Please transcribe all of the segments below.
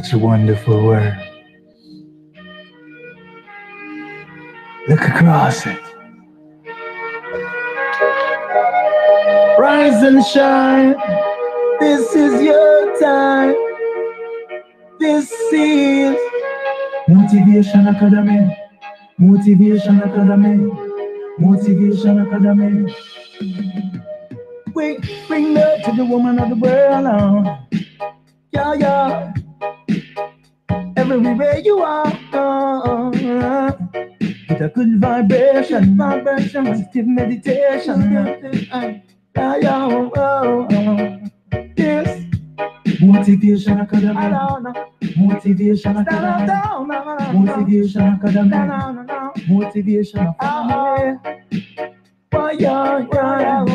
such a wonderful world. Look across it. Rise and shine. This is your time. This is Motivation Academy. Motivation Academy. Motivation Academy. We bring love to the woman of the world now. Yeah, yeah. Everywhere you are. With a good vibration, positive meditation. Yeah, yeah, yes. Motivation Academy. Motivation Academy. Motivation Academy. Motivation Academy. Oh, yeah, yeah.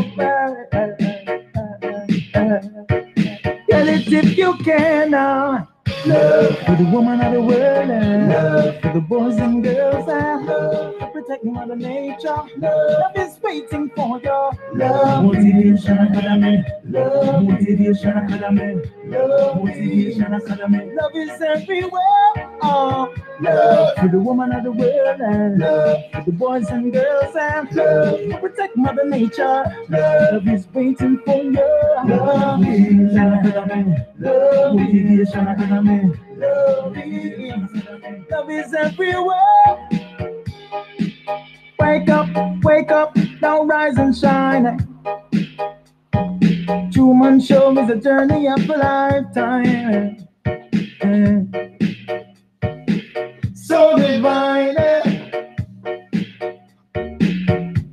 Get it if you can now. Love for the woman of the world, love for the boys and girls, love to protect Mother Nature. Love is waiting for your love. Motivation Academy, love. Motivation Academy, love. Motivation Academy, love is everywhere. Oh, love for the woman of the world, love for the boys and girls, love to protect Mother Nature. Love is waiting for you. Love, Motivation Academy, love. Motivation Academy. Love is everywhere. Wake up, now rise and shine. Truman Show is a journey of a lifetime. So divine.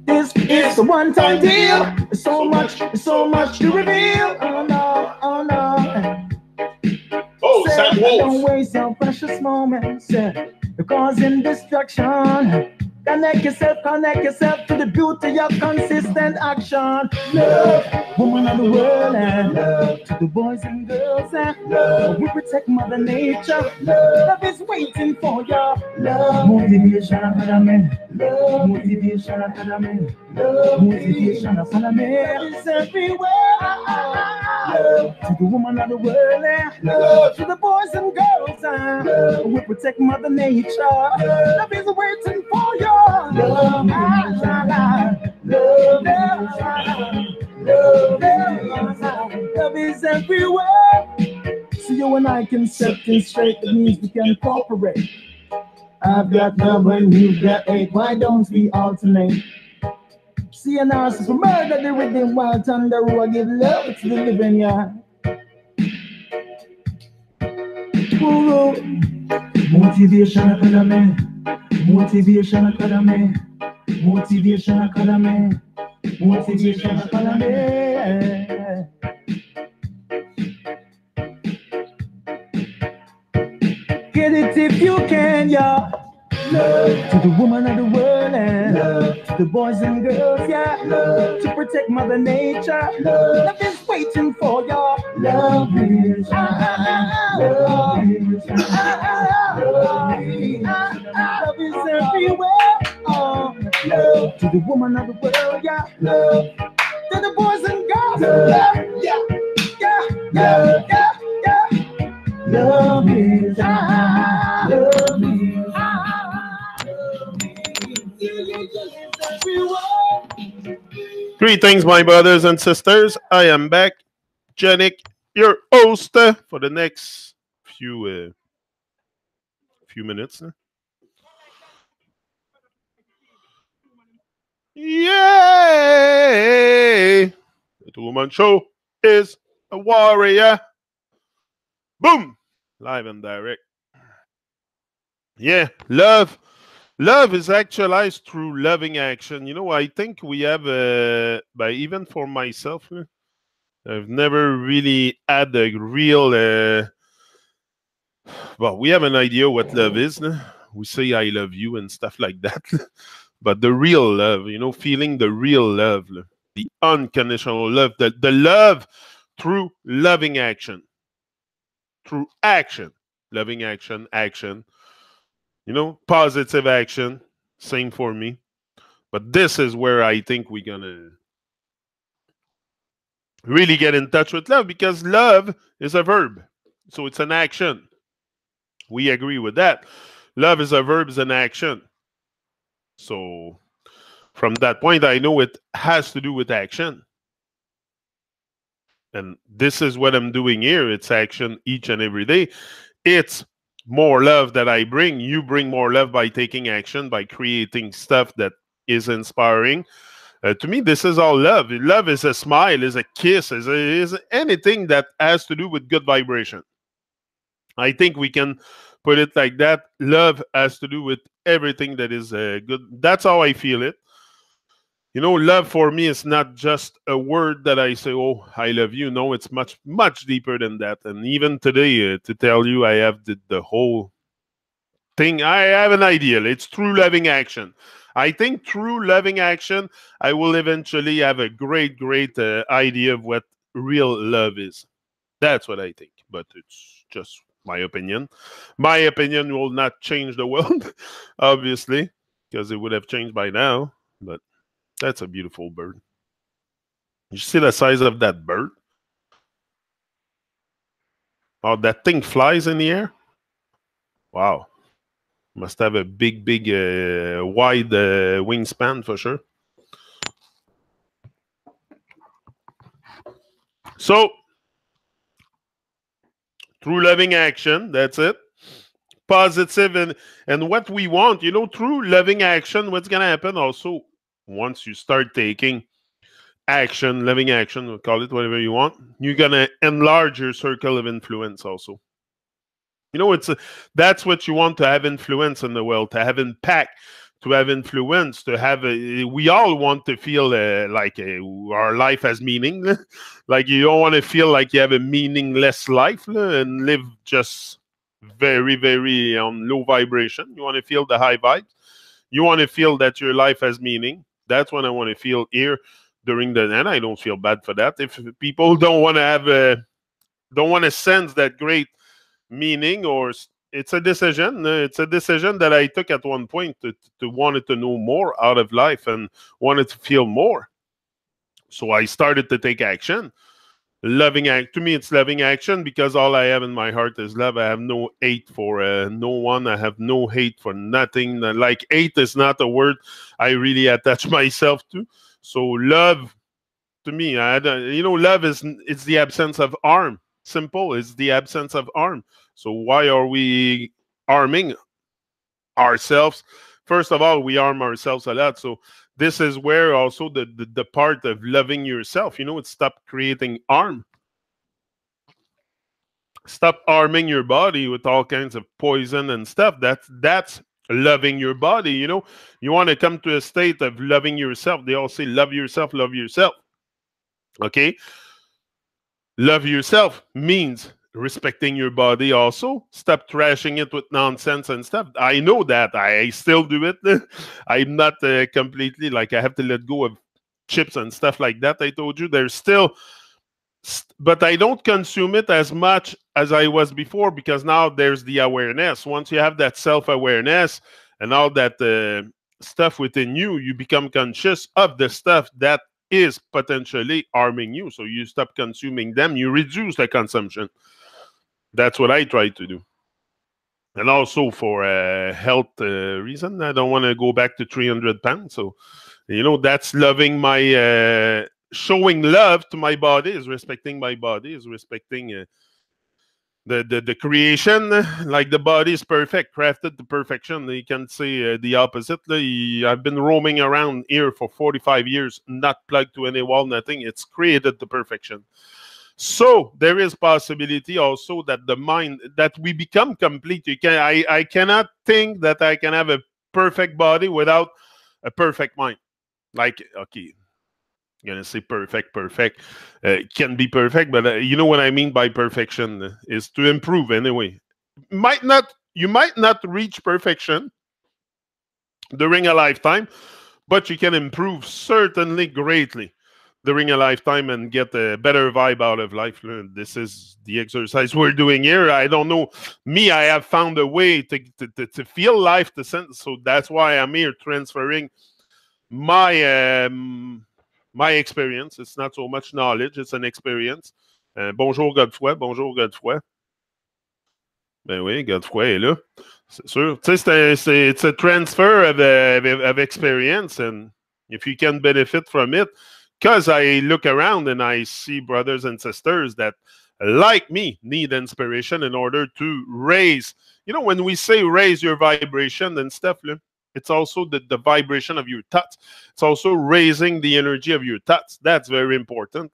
This is a one-time deal. So much to reveal. Oh no, oh no. Don't waste your precious moments. You're causing destruction. Connect yourself to the beauty of consistent action. Love, woman of the world, and love to the boys and girls, and love. We protect Mother Nature. Love is waiting for you. Love, Motivation Academy. Love, Motivation Academy. Love, Motivation Academy. Love is everywhere. Love to the woman of the world, and love to the boys and girls, and love. We protect Mother Nature. Love is waiting for you. Love, love, love, love is everywhere. So you and I can set things straight. That means we can cooperate. I've got love and you've got hate. Why don't we alternate? See an arse for murder the rhythm while thunder will give love to the living, yeah. Ooh. Motivation Academy. Motivation Academy. Motivation Academy. Motivation Academy. Get it if you can, yeah. Love to the woman of the world, and love to the boys and girls, yeah. Love to protect Mother Nature. Love is waiting for you. Love is love is everywhere. Oh, love to the woman of the world, yeah. Love to the boys and girls, love, yeah, yeah, yeah, yeah, yeah. Love is love is. Greetings, my brothers and sisters. I am back, Janik, your host for the next few minutes. Yay! The Two-Woman Show is a warrior. Boom! Live and direct. Yeah, love. Love is actualized through loving action. You know, I think we have, but even for myself, I've never really had a real, well, we have an idea what love is. We say I love you and stuff like that. But the real love, you know, feeling the real love, the unconditional love, the love through loving action. Through action. Loving action, action. You know, positive action. Same for me. But this is where I think we're going to really get in touch with love, because love is a verb. So it's an action. We agree with that. Love is a verb, is an action. So from that point, I know it has to do with action. And this is what I'm doing here. It's action each and every day. It's more love that I bring. You bring more love by taking action, by creating stuff that is inspiring. To me, this is all love. Love is a smile, is a kiss, is anything that has to do with good vibration. I think we can put it like that. Love has to do with everything that is good. That's how I feel it. You know, love for me is not just a word that I say, oh, I love you. No, it's much, much deeper than that. And even today, to tell you, I have the whole thing. I have an ideal. It's true loving action. I think through loving action, I will eventually have a great, great idea of what real love is. That's what I think. But it's just my opinion. My opinion will not change the world, obviously, because it would have changed by now. But that's a beautiful bird. You see the size of that bird? Oh, that thing flies in the air? Wow. Must have a big, big, wide wingspan for sure. So, through loving action, that's it. Positive and what we want, you know, through loving action, what's going to happen also once you start taking action, loving action, call it whatever you want, you're going to enlarge your circle of influence also. You know, that's what you want, to have influence in the world, to have impact, to have influence, to have we all want to feel like our life has meaning. Like you don't want to feel like you have a meaningless life and live just very, very low vibration. You want to feel the high vibes. You want to feel that your life has meaning. That's what I want to feel here during the, and I don't feel bad for that. If people don't want to have don't want to sense that great meaning, or it's a decision. It's a decision that I took at one point to wanted to know more out of life and wanted to feel more. So I started to take action. Loving act to me, it's loving action because all I have in my heart is love. I have no hate for no one. I have no hate for nothing. Like hate is not a word I really attach myself to. So love to me, you know, love is it's the absence of harm. Simple, it's the absence of harm. So why are we harming ourselves? First of all, we harm ourselves a lot. So this is where also the part of loving yourself, you know, it's stop creating harm. Stop harming your body with all kinds of poison and stuff. That's loving your body, you know. You want to come to a state of loving yourself. They all say love yourself, love yourself. Okay? Love yourself means respecting your body also. Stop trashing it with nonsense and stuff. I know that. I still do it. I'm not completely, like, I have to let go of chips and stuff like that. I told you there's still, but I don't consume it as much as I was before because now there's the awareness. Once you have that self-awareness and all that stuff within you, you become conscious of the stuff that is potentially harming you. So you stop consuming them, you reduce the consumption. That's what I try to do. And also for health reason, I don't want to go back to 300 pounds. So, you know, that's loving my, showing love to my body is respecting my body, is respecting the creation. Like the body is perfect, crafted to perfection. You can say the opposite. I've been roaming around here for 45 years, not plugged to any wall, nothing. It's created to perfection. So there is possibility also that the mind, that we become complete. I cannot think that I can have a perfect body without a perfect mind. Like, okay, I'm gonna say perfect, can be perfect, but you know what I mean by perfection is to improve anyway. You might not reach perfection during a lifetime, but you can improve certainly greatly during a lifetime and get a better vibe out of life. This is the exercise we're doing here. I don't know. Me, I have found a way to feel life, to sense. So that's why I'm here transferring my my experience. It's not so much knowledge, it's an experience. Bonjour Godefroy, bonjour Godefroy. Ben oui, Godefroy est là. C'est sûr. Tu sais, it's a transfer of experience, and if you can benefit from it, because I look around and I see brothers and sisters that, like me, need inspiration in order to raise. You know, when we say raise your vibration and stuff, it's also the vibration of your thoughts. It's also raising the energy of your thoughts. That's very important.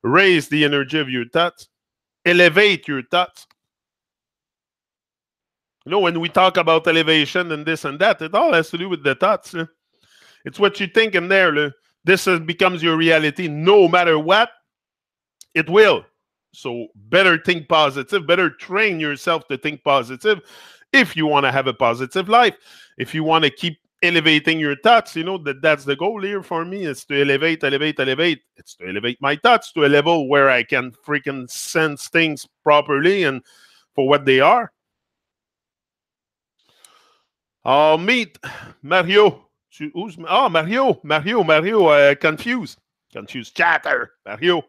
Raise the energy of your thoughts. Elevate your thoughts. You know, when we talk about elevation and this and that, it all has to do with the thoughts. It's what you think in there. This becomes your reality no matter what. It will. So better think positive, better train yourself to think positive if you want to have a positive life. If you want to keep elevating your thoughts, you know, that's the goal here for me, is to elevate, elevate, elevate. It's to elevate my thoughts to a level where I can freaking sense things properly and for what they are. I'll meet Mario. Who's Mario? Confused chatter. Mario.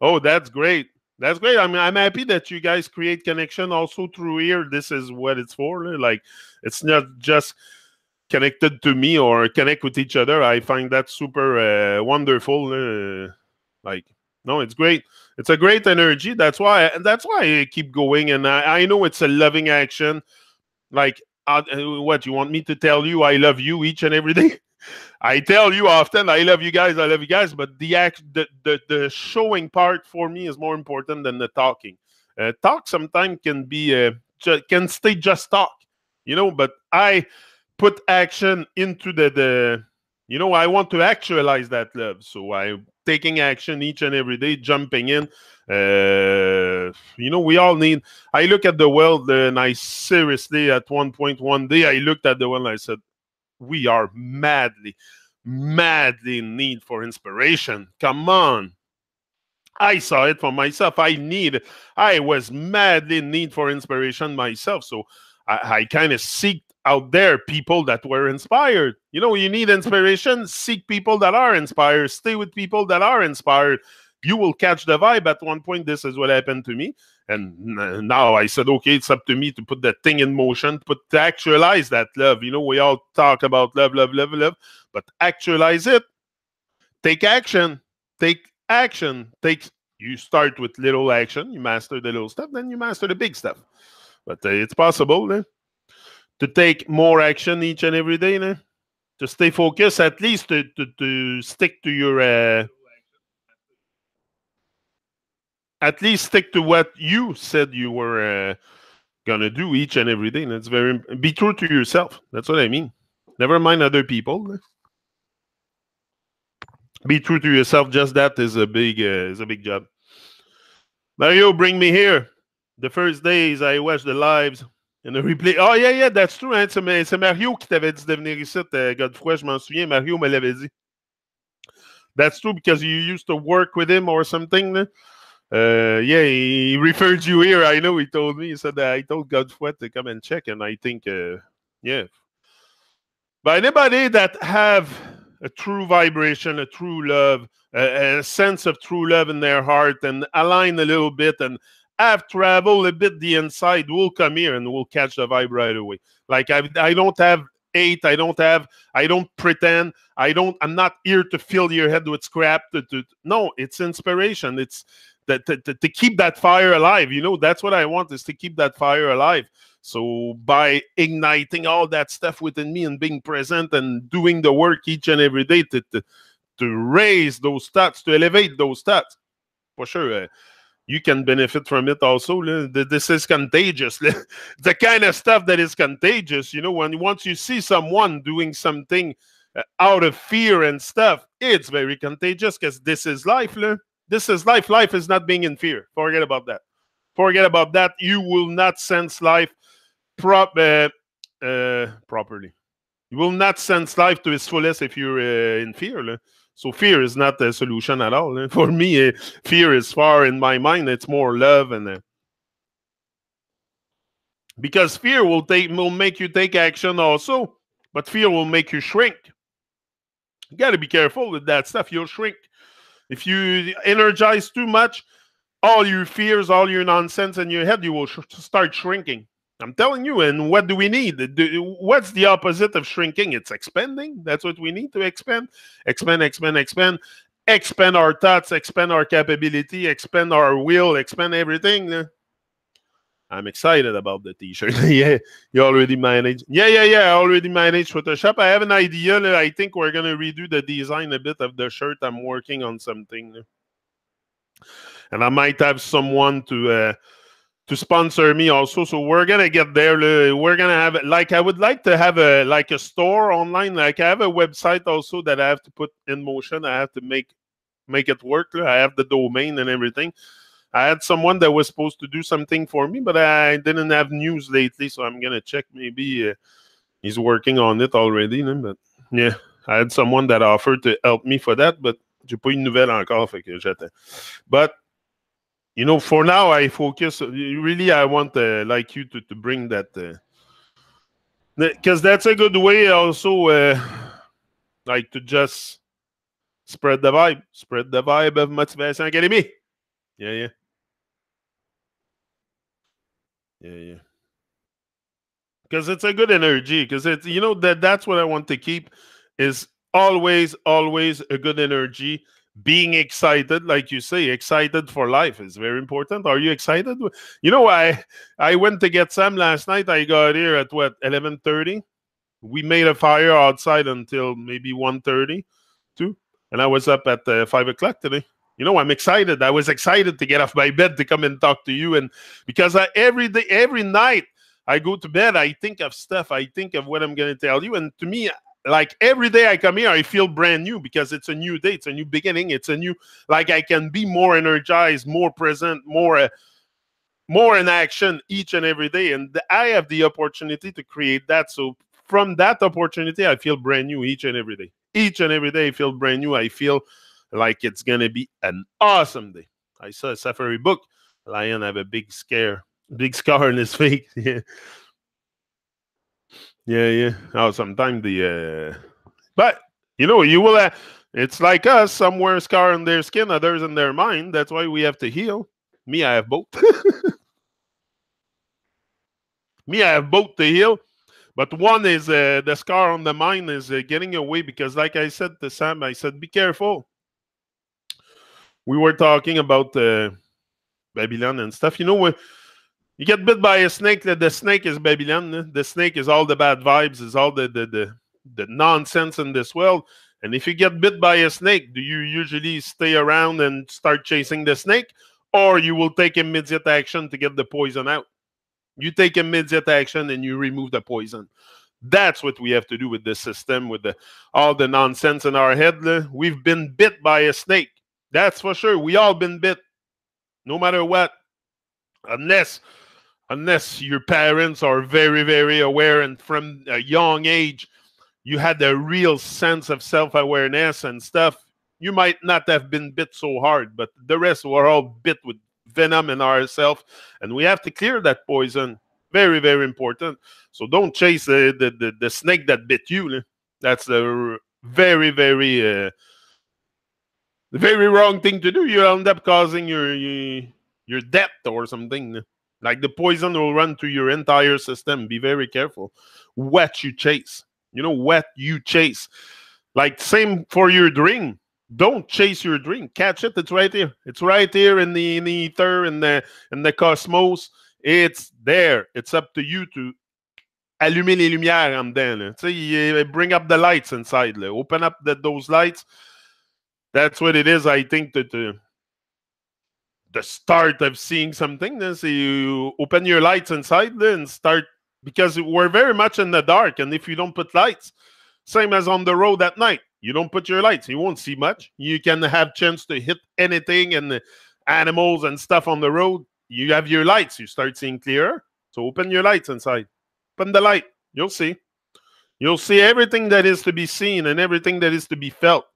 Oh, that's great. That's great. I mean, I'm happy that you guys create connection also through here. This is what it's for. Like, it's not just connected to me or connect with each other. I find that super wonderful. Like, no, it's great. It's a great energy. That's why I keep going. And I know it's a loving action. Like, what, you want me to tell you I love you each and every day? I tell you often, I love you guys, but the showing part for me is more important than the talking. Talk sometimes can be can stay just talk, you know. But I put action into the you know, I want to actualize that love, so I'm taking action each and every day, jumping in. You know, we all need. I look at the world, and I seriously, at one day, I looked at the world and I said, we are madly in need for inspiration. Come on. I saw it for myself. I was madly in need for inspiration myself. So I kind of seeked out there people that were inspired. You know, you need inspiration, seek people that are inspired, stay with people that are inspired. You will catch the vibe. At one point, this is what happened to me. And now I said, okay, it's up to me to put that thing in motion, to actualize that love. You know, we all talk about love, but actualize it. Take action. Take action. You start with little action. You master the little stuff, then you master the big stuff. But it's possible to take more action each and every day. To stay focused, at least to stick to your... at least stick to what you said you were gonna do each and every day. And it's be true to yourself. That's what I mean. Never mind other people. Be true to yourself. Just that is a big job. Mario, bring me here. The first days I watched the lives and the replay. Oh yeah, that's true. Hein? C'est Mario qui t'avait dit de venir ici, Godefroy. Je m'en souviens. Mario me l'avait dit. That's true because you used to work with him or something. Yeah, he referred you here. I know he told me. He said that I told Godefroy to come and check, and I think, yeah. But anybody that have a true vibration, a true love, a sense of true love in their heart, and align a little bit, and have traveled a bit the inside, will come here and will catch the vibe right away. Like I don't have hate. I don't pretend. I'm not here to fill your head with scrap. No, it's inspiration. It's to keep that fire alive. You know, that's what I want, is to keep that fire alive. So by igniting all that stuff within me and being present and doing the work each and every day to raise those stats, to elevate those stats, for sure, you can benefit from it also. This is contagious. The kind of stuff that is contagious, you know, once you see someone doing something out of fear and stuff, it's very contagious, because this is life. This is life. Life is not being in fear. Forget about that. Forget about that. You will not sense life properly. You will not sense life to its fullest if you're in fear. So fear is not a solution at all. For me, fear is far in my mind. It's more love, and because fear will make you take action also, but fear will make you shrink. You got to be careful with that stuff. You'll shrink if you energize too much. all your fears, all your nonsense in your head, you will start shrinking. I'm telling you. And what do we need? What's the opposite of shrinking? It's expanding. That's what we need to expand. Expand, expand, expand. Expand our thoughts, expand our capability, expand our will, expand everything. I'm excited about the t-shirt. Yeah, you already managed. Yeah. I already managed Photoshop. I have an idea. I think we're going to redo the design a bit of the shirt. I'm working on something. And I might have someone to sponsor me also. So we're gonna get there. We're gonna have like I would like to have a store online. Like I have a website also that I have to put in motion. I have to make it work. I have the domain and everything. I had someone that was supposed to do something for me, but I didn't have news lately, so I'm gonna check. Maybe he's working on it already. But yeah, I had someone that offered to help me for that, but j'ai pas eu de nouvelles encore, fait que j'attends. But for now, I focus. Really, I want like you to bring that, because that's a good way also, like to just spread the vibe of Motivation Academy. Yeah. Because it's a good energy. Because it's that's what I want to keep is always a good energy. Being excited, like you say, excited for life is very important. Are you excited? I went to get Sam last night. I got here at what 11:30. We made a fire outside until maybe 1:30, 2, and I was up at 5 o'clock today. I'm excited. I was excited to get off my bed to come and talk to you, and because every day, every night I go to bed, I think of stuff. I think of what I'm going to tell you, and to me, like every day I come here, I feel brand new because it's a new day, it's a new beginning, it's a new, like I can be more energized, more present, more in action each and every day, and I have the opportunity to create that. So from that opportunity, I feel brand new each and every day. Each and every day, I feel brand new. I feel like it's gonna be an awesome day. I saw a safari book. Lion have a big scar in his face. Yeah. Oh, sometimes but you will. It's like us. Some wear scar on their skin, others in their mind. That's why we have to heal. Me, I have both. Me, I have both to heal. But one is the scar on the mind is getting away because, like I said to Sam, I said, be careful. We were talking about Babylon and stuff. When you get bit by a snake, the snake is Babylon. The snake is all the bad vibes, is all the nonsense in this world. And if you get bit by a snake, do you usually stay around and start chasing the snake? Or you will take immediate action to get the poison out? You take immediate action and you remove the poison. That's what we have to do with this system, with all the nonsense in our head. We've been bit by a snake. That's for sure. We all been bit, no matter what. Unless your parents are very, very aware and from a young age, you had a real sense of self-awareness and stuff, you might not have been bit so hard, but the rest were all bit with venom in ourselves, and we have to clear that poison. Very, very important. So don't chase the snake that bit you. That's a very, very very wrong thing to do. You end up causing your death or something. Like the poison will run through your entire system. Be very careful what you chase. What you chase. Like same for your dream. Don't chase your dream. Catch it. It's right here. It's right here in the ether, in the cosmos. It's there. It's up to you to allumer les lumières en dedans. Bring up the lights inside. Open up those lights. That's what it is. I think that the start of seeing something. So you open your lights inside and start, because we're very much in the dark. And if you don't put lights, same as on the road at night, you don't put your lights, you won't see much. You can have chance to hit anything and the animals and stuff on the road. You have your lights, you start seeing clearer. So open your lights inside. Open the light. You'll see. You'll see everything that is to be seen and everything that is to be felt.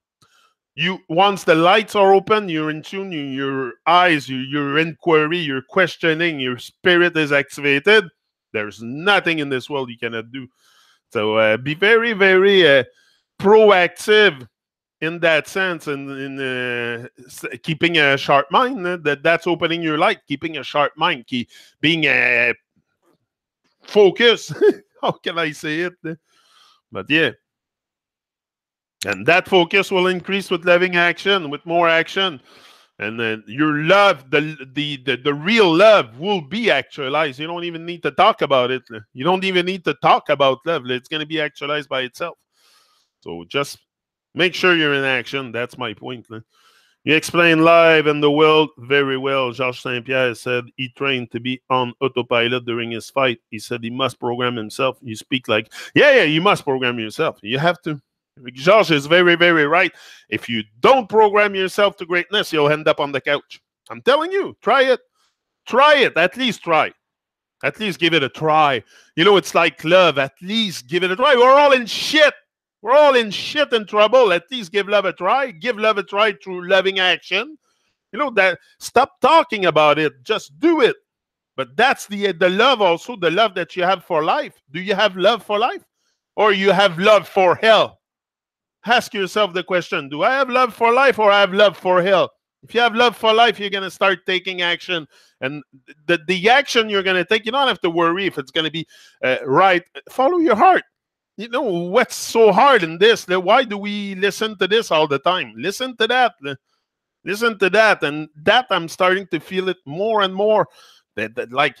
Once the lights are open, you're in tune, your eyes, your inquiry, your questioning, your spirit is activated. There's nothing in this world you cannot do. So be very, very proactive in that sense, and in keeping a sharp mind, that's opening your light, keeping a sharp mind, being focused. How can I say it? But yeah. And that focus will increase with loving action, with more action. And then your love, the real love will be actualized. You don't even need to talk about it. You don't even need to talk about love. It's going to be actualized by itself. So just make sure you're in action. That's my point. You explain live and the world very well. Georges Saint-Pierre said he trained to be on autopilot during his fight. He said he must program himself. You speak like, yeah, you must program yourself. You have to. Georges is very, very right. If you don't program yourself to greatness, you'll end up on the couch. I'm telling you, try it. Try it. At least try. At least give it a try. You know, it's like love. At least give it a try. We're all in shit. We're all in shit and trouble. At least give love a try. Give love a try through loving action. You know, that stop talking about it. Just do it. But that's the love also, the love that you have for life. Do you have love for life? Or you have love for hell? Ask yourself the question, do I have love for life or I have love for hell? If you have love for life, you're going to start taking action. And the action you're going to take, you don't have to worry if it's going to be right. Follow your heart. You know, what's so hard in this? Why do we listen to this all the time? Listen to that. Listen to that. And that I'm starting to feel it more and more. That like,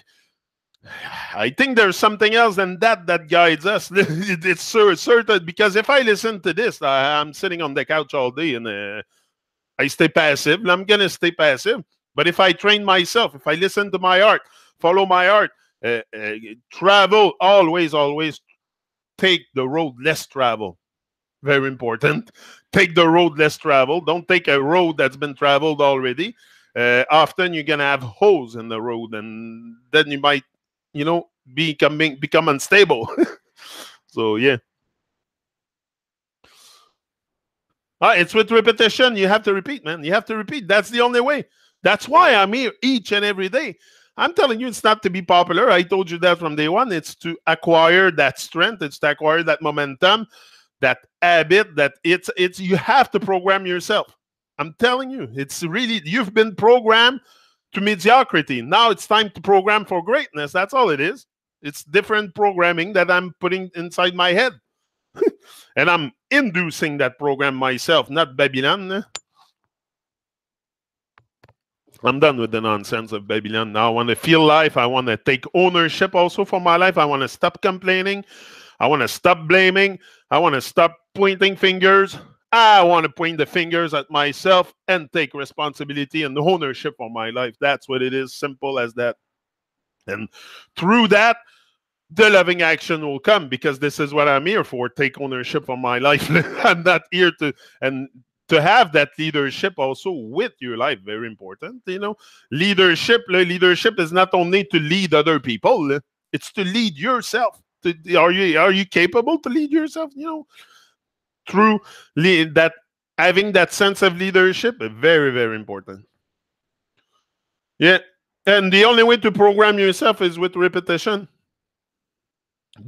I think there's something else than that guides us. It's certain, because if I listen to this, I'm sitting on the couch all day and I stay passive. I'm going to stay passive. But if I train myself, if I listen to my heart, follow my heart, travel, always take the road less traveled. Very important. Take the road less traveled. Don't take a road that's been traveled already. Often you're going to have holes in the road, and then you might, you know, become unstable. So, yeah. It's with repetition. You have to repeat, man. You have to repeat. That's the only way. That's why I'm here each and every day. I'm telling you, it's not to be popular. I told you that from day one. It's to acquire that strength. It's to acquire that momentum, that habit, that it's you have to program yourself. I'm telling you, it's really, you've been programmed to mediocrity. Now it's time to program for greatness. That's all it is. It's different programming that I'm putting inside my head. And I'm inducing that program myself, not Babylon. I'm done with the nonsense of Babylon. Now I want to feel life. I want to take ownership also for my life. I want to stop complaining. I want to stop blaming. I want to stop pointing fingers. I want to point the fingers at myself and take responsibility and ownership for my life. That's what it is. Simple as that. And through that, the loving action will come, because this is what I'm here for. Take ownership of my life. I'm not here to have that leadership also with your life. Very important. You know, leadership is not only to lead other people. It's to lead yourself. Are you capable to lead yourself? You know, through that, having that sense of leadership, very, very important. Yeah. And the only way to program yourself is with repetition.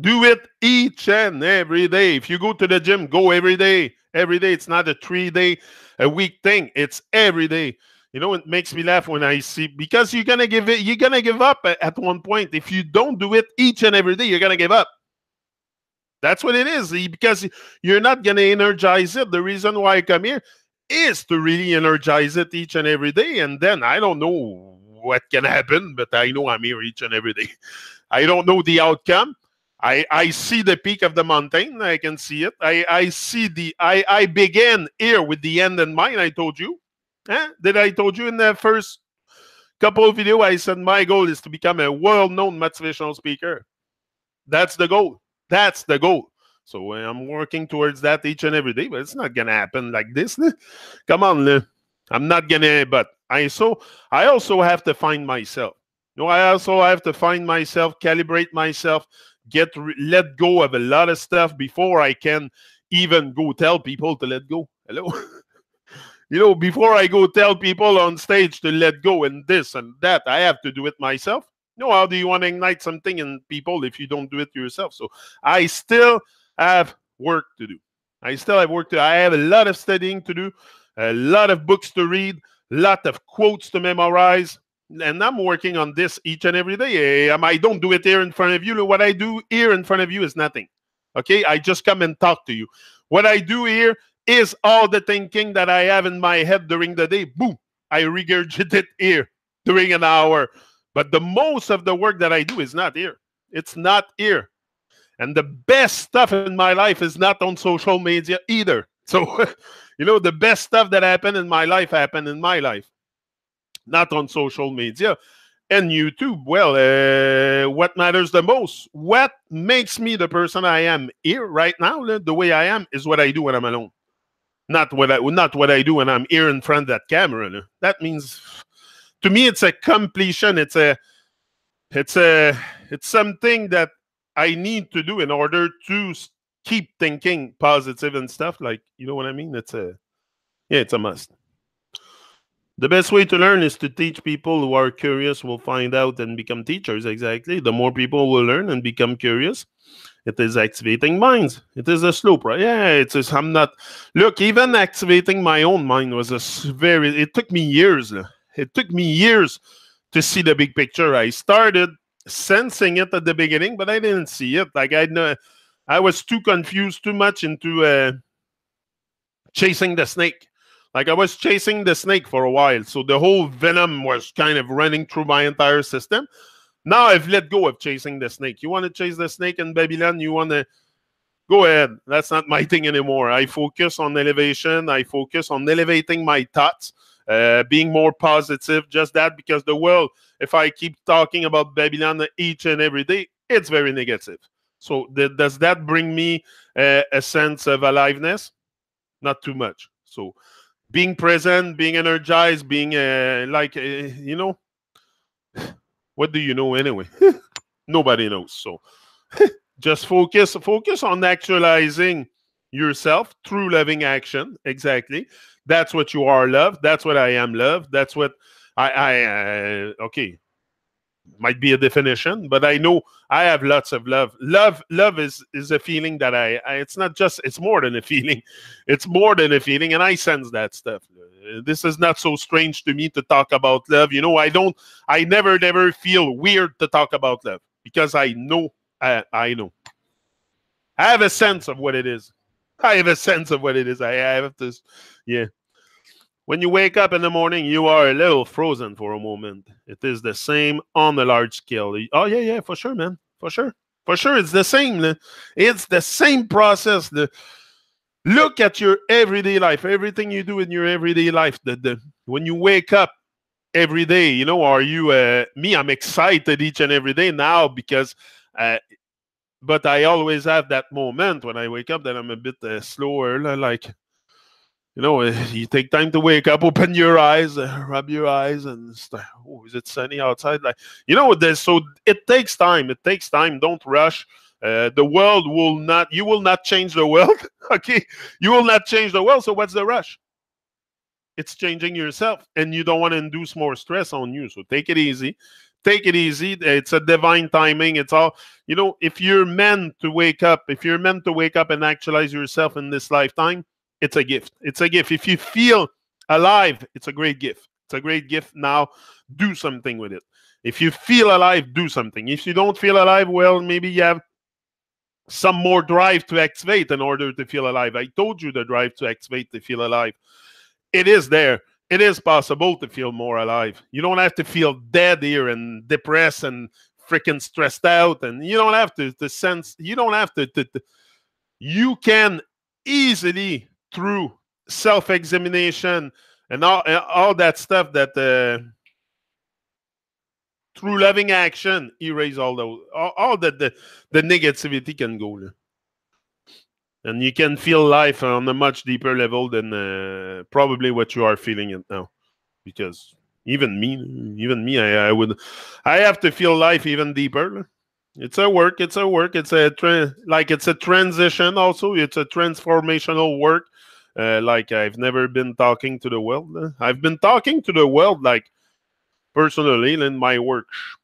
Do it each and every day. If you go to the gym, go every day. Every day. It's not a 3-day-a-week thing. It's every day. You know, it makes me laugh when I see, because you're gonna give up at one point. If you don't do it each and every day, you're gonna give up. That's what it is, because you're not gonna energize it. The reason why I come here is to really energize it each and every day. And then I don't know what can happen, but I know I'm here each and every day. I don't know the outcome. I see the peak of the mountain. I can see it. I began here with the end in mind. I told you. Did I told you in the first couple of videos? I said my goal is to become a world-known motivational speaker. That's the goal. That's the goal. So I'm working towards that each and every day, but it's not gonna happen like this. Come on, I'm not gonna. But I also have to find myself. No, I also have to find myself, calibrate myself, let go of a lot of stuff before I can even go tell people to let go. Hello. You know, before I go tell people on stage to let go and this and that, I have to do it myself. No, how do you want to ignite something in people if you don't do it yourself? So I still have work to do. I still have work to. I have a lot of studying to do, a lot of books to read, a lot of quotes to memorize, and I'm working on this each and every day. I don't do it here in front of you. What I do here in front of you is nothing. Okay, I just come and talk to you. What I do here is all the thinking that I have in my head during the day. Boom, I regurgitate it here during an hour. But the most of the work that I do is not here. It's not here. And the best stuff in my life is not on social media either. So, the best stuff that happened in my life happened in my life, not on social media. And YouTube, well, what matters the most, what makes me the person I am here right now, the way I am, is what I do when I'm alone. Not what I do when I'm here in front of that camera. That means, to me, it's a completion. It's something that I need to do in order to keep thinking positive and stuff. Like, you know what I mean? It's a must. The best way to learn is to teach. People who are curious will find out and become teachers. Exactly. The more people will learn and become curious, it is activating minds. It is a slow process. Yeah, it is. I'm not. Look, even activating my own mind was it took me years. It took me years to see the big picture. I started sensing it at the beginning, but I didn't see it. Like, I was too confused, too much into chasing the snake. Like, I was chasing the snake for a while, so the whole venom was kind of running through my entire system. Now I've let go of chasing the snake. You want to chase the snake in Babylon? You want to go ahead. That's not my thing anymore. I focus on elevation. I focus on elevating my thoughts, being more positive. Just that, because the world, if I keep talking about Babylon each and every day, it's very negative. So does that bring me a sense of aliveness? Not too much. So being present, being energized, being what do you know anyway? Nobody knows. So just focus on actualizing yourself through loving action. Exactly. That's what you are, love. That's what I am, love. That's what okay. Might be a definition, but I know I have lots of love. Love is a feeling that it's not just, it's more than a feeling. It's more than a feeling, and I sense that stuff. This is not so strange to me to talk about love. I never feel weird to talk about love, because I know. I know. I have a sense of what it is. I have a sense of what it is. I have this, yeah. When you wake up in the morning, you are a little frozen for a moment. It is the same on a large scale. Oh, yeah, for sure, man. For sure. For sure, it's the same. It's the same process. Look at your everyday life, everything you do in your everyday life. When you wake up every day, are you me? I'm excited each and every day now, because but I always have that moment when I wake up that I'm a bit slower, like, you take time to wake up, open your eyes, rub your eyes, and oh, is it sunny outside? Like, so it takes time. It takes time. Don't rush. The world will not, you will not change the world. Okay. You will not change the world. So what's the rush? It's changing yourself, and you don't want to induce more stress on you. So take it easy. Take it easy. It's a divine timing. It's all, if you're meant to wake up, and actualize yourself in this lifetime, it's a gift. It's a gift. If you feel alive, it's a great gift. It's a great gift. Now, do something with it. If you feel alive, do something. If you don't feel alive, well, maybe you have some more drive to activate in order to feel alive. I told you the drive to activate to feel alive. It is there. It is possible to feel more alive. You don't have to feel dead here and depressed and freaking stressed out. And you don't have to sense, you don't have to you can easily, through self-examination and all that stuff, that through loving action, erase all the negativity can go. And you can feel life on a much deeper level than probably what you are feeling it now. Because even me, I have to feel life even deeper. It's a work. It's a transition. Also, it's a transformational work. Like, I've never been talking to the world. I've been talking to the world, like, personally in my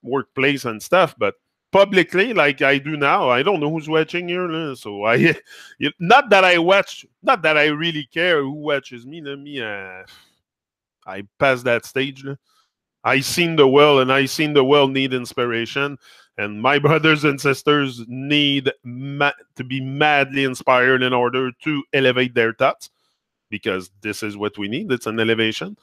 workplace and stuff, but publicly like I do now. I don't know who's watching here, so I not that I watch, not that I really care who watches me. I passed that stage. I seen the world, and I seen the world need inspiration, and my brothers and sisters need to be madly inspired in order to elevate their thoughts, because this is what we need. It's an elevation.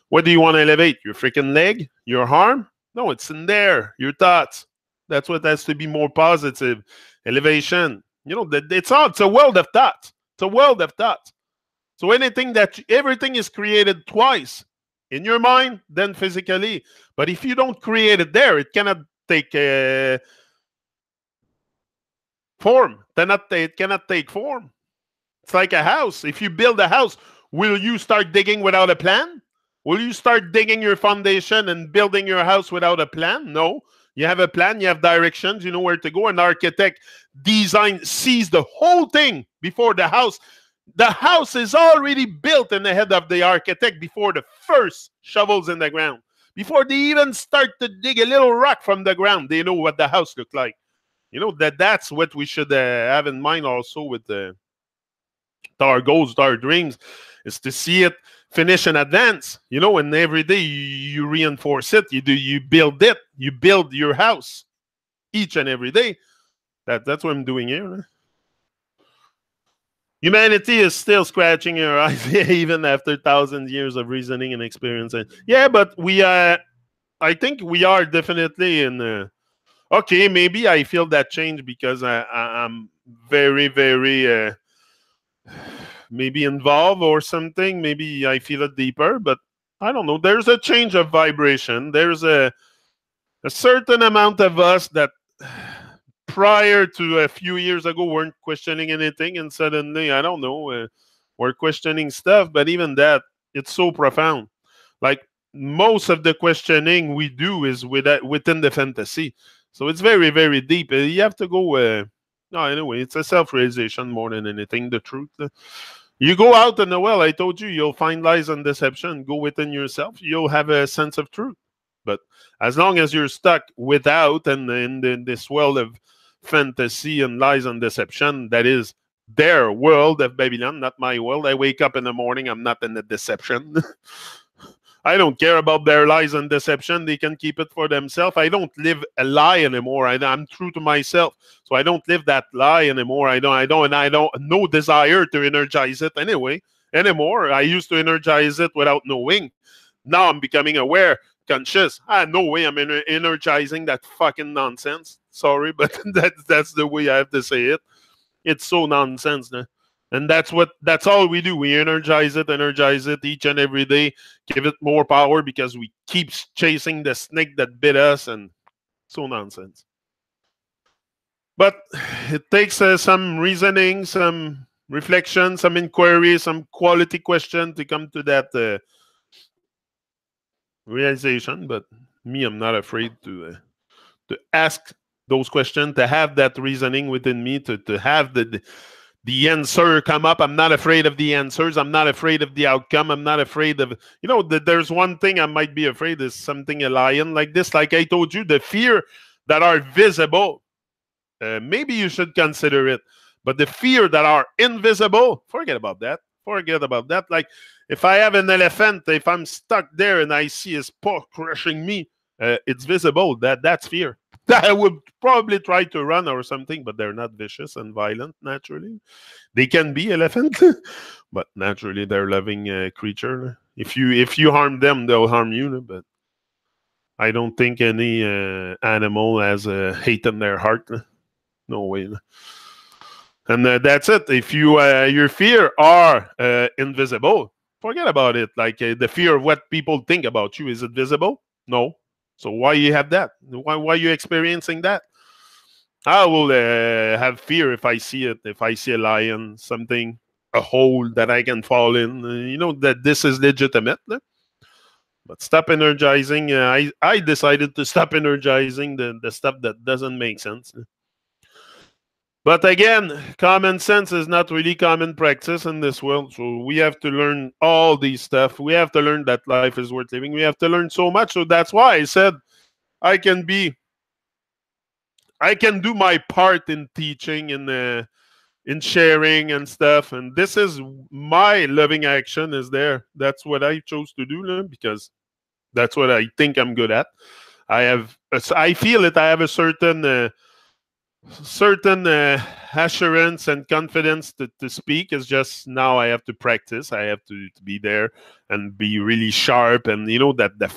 What do you want to elevate? Your freaking leg? Your arm? No, it's in there. Your thoughts. That's what has to be more positive. Elevation. It's a world of thoughts. It's a world of thoughts. So everything is created twice. In your mind, then physically. But if you don't create it there, it cannot take form. It cannot take form. It's like a house. If you build a house, will you start digging without a plan? Will you start digging your foundation and building your house without a plan? No. You have a plan, you have directions, you know where to go. An architect sees the whole thing before the house. The house is already built in the head of the architect before the first shovels in the ground. Before they even start to dig a little rock from the ground, they know what the house looks like. That's what we should have in mind also with our goals, our dreams, is to see it finish in advance. And every day you reinforce it. You build it. You build your house each and every day. That's what I'm doing here. Humanity is still scratching your eyes even after thousands of years of reasoning and experience. Yeah, but I think we are definitely in. Okay, maybe I feel that change because I'm very, very maybe involved or something. Maybe I feel it deeper, but I don't know. There's a change of vibration. There's a certain amount of us that prior to a few years ago weren't questioning anything, and suddenly, I don't know, we're questioning stuff. But even that, it's so profound. Like, most of the questioning we do is within the fantasy. So it's very, very deep. You have to go... no, anyway, it's a self-realization more than anything, the truth. You go out in the world, I told you, you'll find lies and deception. Go within yourself, you'll have a sense of truth. But as long as you're stuck without and in this world of fantasy and lies and deception, that is their world of Babylon, not my world. I wake up in the morning, I'm not in the deception. I don't care about their lies and deception. They can keep it for themselves. I don't live a lie anymore. I'm true to myself, so I don't live that lie anymore. I don't no desire to energize it anymore. I used to energize it without knowing. Now I'm becoming aware, conscious. No way I'm energizing that fucking nonsense. Sorry, but that's the way I have to say it. It's so nonsense, né? And that's all we do. We energize it each and every day, give it more power because we keep chasing the snake that bit us, and so nonsense. But it takes some reasoning, some reflection, some inquiry, some quality question to come to that realization. But me, I'm not afraid to ask those questions, to have that reasoning within me, to have the answer come up. I'm not afraid of the answers. I'm not afraid of the outcome. I'm not afraid of, there's one thing I might be afraid is something a lion like this. Like I told you, the fear that are visible, maybe you should consider it. But the fear that are invisible, forget about that. Forget about that. Like, if I have an elephant, if I'm stuck there and I see his paw crushing me, it's visible. That's fear. I would probably try to run or something, but they're not vicious and violent, naturally. They can be elephant, but naturally they're loving creature. If you harm them, they'll harm you. But I don't think any animal has hate in their heart. No way. And that's it. If your fear are invisible, forget about it. Like the fear of what people think about you, is it visible? No. So why you have that? Why are you experiencing that? I will have fear if I see it. If I see a lion, something, a hole that I can fall in, that this is legitimate. But stop energizing. I decided to stop energizing the stuff that doesn't make sense. But again, common sense is not really common practice in this world. So we have to learn all these stuff. We have to learn that life is worth living. We have to learn so much. So that's why I said I can be I can do my part in teaching and in sharing and stuff. And this is my loving action is there. That's what I chose to do because that's what I think I'm good at. I feel it. I have a certain assurance and confidence to speak. Is just now I have to practice. I have to be there and be really sharp, and that the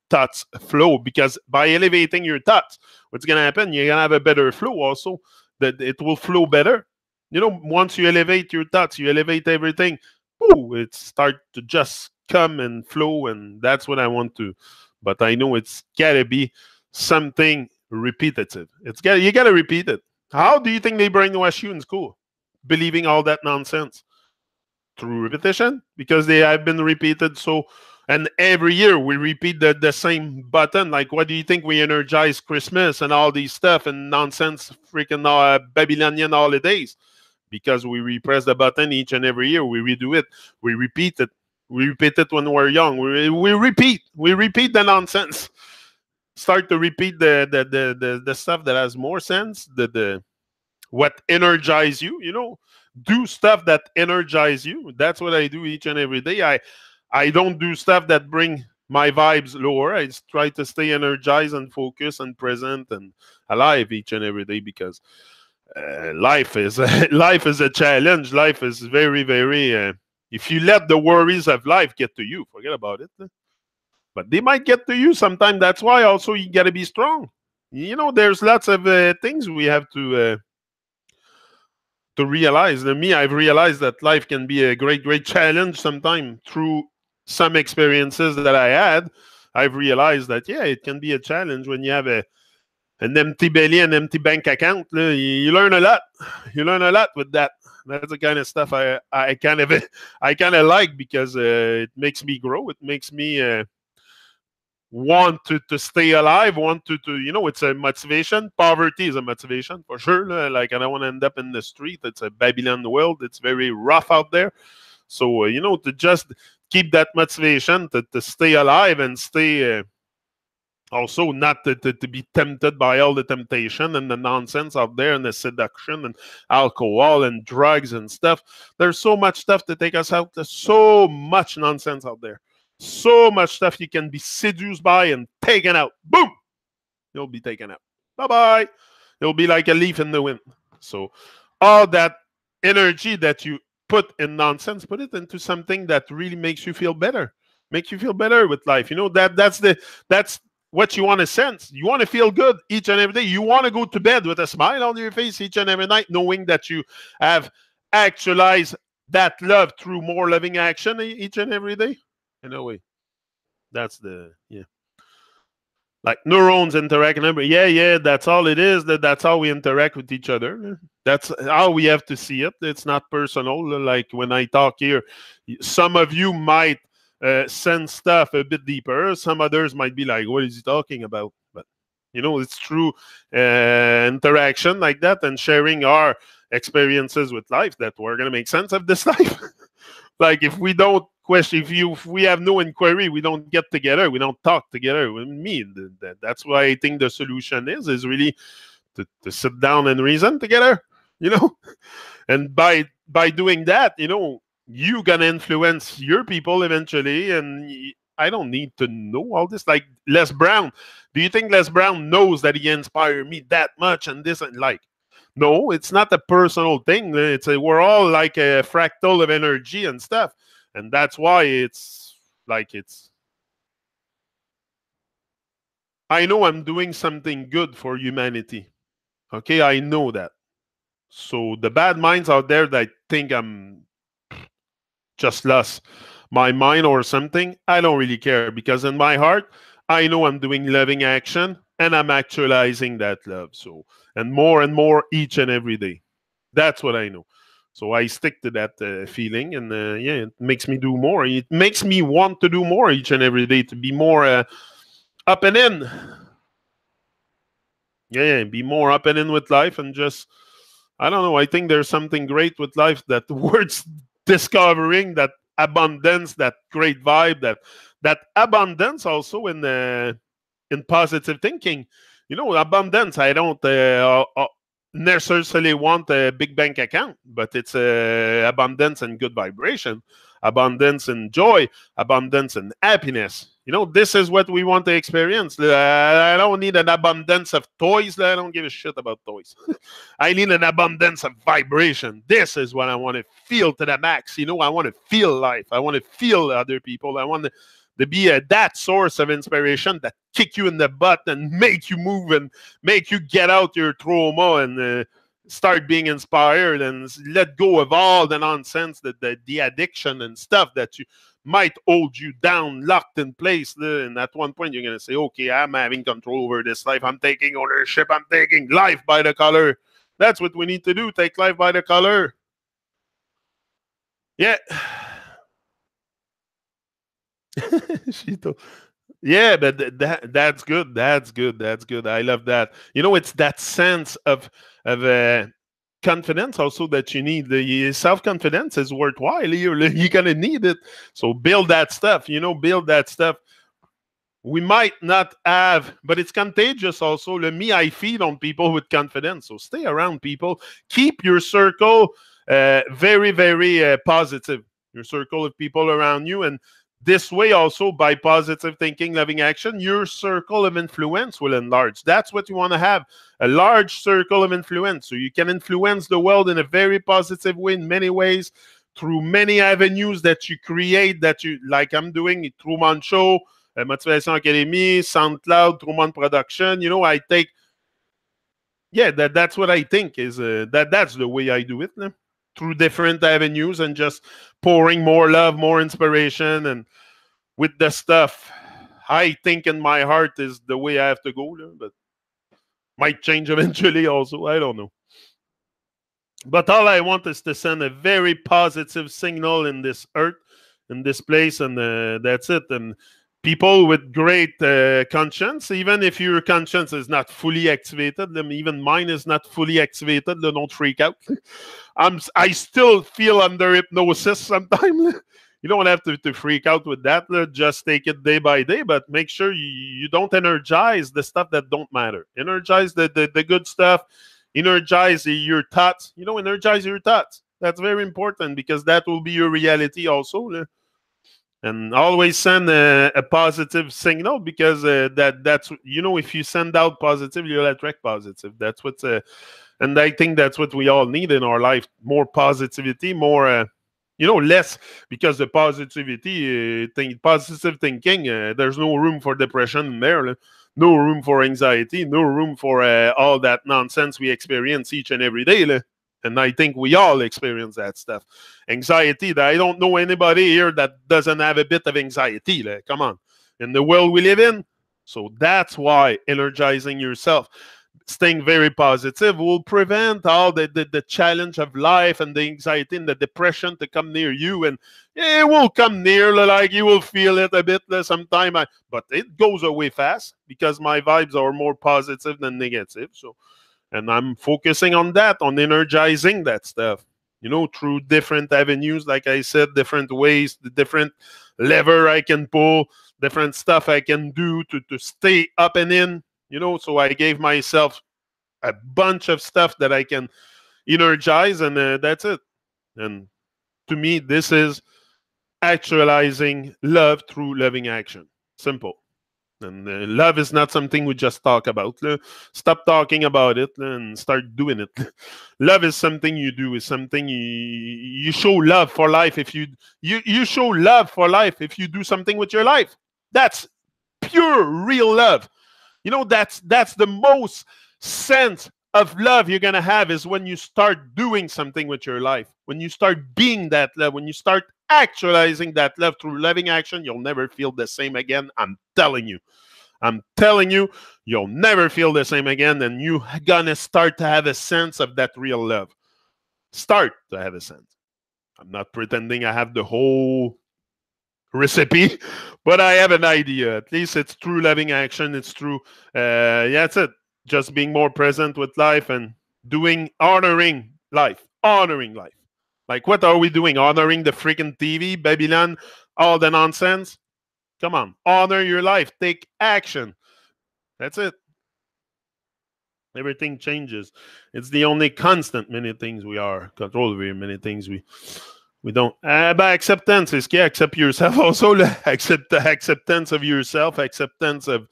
thoughts flow, because by elevating your thoughts, what's gonna happen, you're gonna have a better flow also, that it will flow better. Once you elevate your thoughts, you elevate everything. Ooh, it start to just come and flow, and that's what I want to. But I know it's gotta be something repetitive. You gotta repeat it. How do you think they brainwash you in school? Believing all that nonsense through repetition, because they have been repeated. So, and every year we repeat the same button. Like, what do you think we energize Christmas and all these stuff and nonsense, freaking Babylonian holidays? Because we repress the button each and every year. We redo it. We repeat it. We repeat it when we're young. We repeat. We repeat the nonsense. Start to repeat the stuff that has more sense. The what energize you. Do stuff that energize you. That's what I do each and every day. I don't do stuff that bring my vibes lower. I just try to stay energized and focused and present and alive each and every day, because life is life is a challenge. Life is very, very. If you let the worries of life get to you, forget about it. But they might get to you sometime. That's why also you got to be strong. There's lots of things we have to realize. And me, I've realized that life can be a great, great challenge sometime. Through some experiences that I had, I've realized that, yeah, it can be a challenge when you have an empty belly, an empty bank account. You learn a lot. You learn a lot with that. That's the kind of stuff I kind of I kind of like, because it makes me grow. It makes me want to stay alive, want to it's a motivation. Poverty is a motivation for sure. Like, I don't want to end up in the street. It's a Babylon world. It's very rough out there. So to just keep that motivation to stay alive and stay also not to be tempted by all the temptation and the nonsense out there, and the seduction and alcohol and drugs and stuff. There's so much stuff to take us out. There's so much nonsense out there. So much stuff you can be seduced by and taken out. Boom! You'll be taken out. Bye-bye. You'll be like a leaf in the wind. So all that energy that you put in nonsense, put it into something that really makes you feel better. Makes you feel better with life. That's what you want to sense. You want to feel good each and every day. You want to go to bed with a smile on your face each and every night, knowing that you have actualized that love through more loving action each and every day. In a way, that's like neurons interact. That's all it is. That's how we interact with each other. That's how we have to see it. It's not personal. Like when I talk here, some of you might sense stuff a bit deeper. Some others might be like, what is he talking about? But it's true interaction like that, and sharing our experiences with life, that we're going to make sense of this life. Like, if we don't question, if we have no inquiry, we don't get together, we don't talk together. That's why I think the solution is really to sit down and reason together, and by doing that, you're gonna influence your people eventually. And I don't need to know all this. Like Les Brown, do you think Les Brown knows that he inspired me that much and this, and like, no, it's not a personal thing. We're all like a fractal of energy and stuff. And that's why I know I'm doing something good for humanity. Okay, I know that. So the bad minds out there that think I'm just lost my mind or something, I don't really care, because in my heart, I know I'm doing loving action and I'm actualizing that love. So, and more each and every day. That's what I know. So I stick to that feeling, and it makes me do more. It makes me want to do more each and every day, to be more up and in. Be more up and in with life, and just, I don't know. I think there's something great with life that worth discovering. That abundance, that great vibe, that abundance also in positive thinking. Abundance. I don't necessarily want a big bank account, but it's abundance and good vibration, abundance and joy, abundance and happiness. This is what we want to experience. I don't need an abundance of toys. I don't give a shit about toys. I need an abundance of vibration. This is what I want to feel to the max. I want to feel life. I want to feel other people. I want to be that source of inspiration that kick you in the butt and make you move and make you get out your trauma and start being inspired and let go of all the nonsense, the addiction and stuff that you might hold you down, locked in place. And at one point, you're going to say, okay, I'm having control over this life. I'm taking ownership. I'm taking life by the color. That's what we need to do. Take life by the color. Yeah. Yeah, but that's good. That's good. That's good. I love that. It's that sense of confidence also that you need. The self-confidence is worthwhile. You're gonna need it. So build that stuff. Build that stuff. We might not have, but it's contagious also. Me, I feed on people with confidence. So stay around people. Keep your circle very, very positive. Your circle of people around you. And this way also, by positive thinking, loving action, your circle of influence will enlarge. That's what you want to have, a large circle of influence. So you can influence the world in a very positive way in many ways, through many avenues that you create, like I'm doing, Truman Show, Motivation Academy, SoundCloud, Truman Production. I take, that's what I think is that's the way I do it, through different avenues and just pouring more love, more inspiration, and with the stuff I think in my heart is the way I have to go, but might change eventually also. I don't know. But all I want is to send a very positive signal in this earth, in this place, and that's it. And people with great conscience, even if your conscience is not fully activated, even mine is not fully activated, don't freak out. I still feel under hypnosis sometimes. You don't have to freak out with that. Just take it day by day, but make sure you don't energize the stuff that don't matter. Energize the good stuff. Energize your thoughts. Energize your thoughts. That's very important because that will be your reality also. And always send a positive signal because that's if you send out positive, you'll attract positive. That's what's and I think that's what we all need in our life: more positivity, more less, because the positivity positive thinking. There's no room for depression in there. No room for anxiety. No room for all that nonsense we experience each and every day. And I think we all experience that stuff. Anxiety, I don't know anybody here that doesn't have a bit of anxiety. Come on. In the world we live in. So that's why energizing yourself, staying very positive, will prevent all the challenge of life and the anxiety and the depression to come near you. And it will come near, like you will feel it a bit sometime. But it goes away fast because my vibes are more positive than negative. And I'm focusing on that, on energizing that stuff, through different avenues, like I said, different ways, the different lever I can pull, different stuff I can do to stay up and in, so I gave myself a bunch of stuff that I can energize, and that's it. And to me, this is actualizing love through loving action. Simple. And love is not something we just talk about. Stop talking about it and start doing it. Love is something you do. Is something you show love for life. If you show love for life, if you do something with your life, that's pure, real love. That's the most sense of love you're gonna have is when you start doing something with your life. When you start being that love. When you start actualizing that love through loving action, you'll never feel the same again. I'm telling you, you'll never feel the same again, and you're gonna start to have a sense of that real love. Start to have a sense. I'm not pretending I have the whole recipe, but I have an idea. At least it's through loving action. It's through, that's it. Just being more present with life and honoring life. Like, what are we doing? Honoring the freaking TV, Babylon, all the nonsense? Come on, honor your life. Take action. That's it. Everything changes. It's the only constant. Many things we are control over. Many things we don't. But acceptance is key. Accept yourself also. Accept the acceptance of yourself. Acceptance of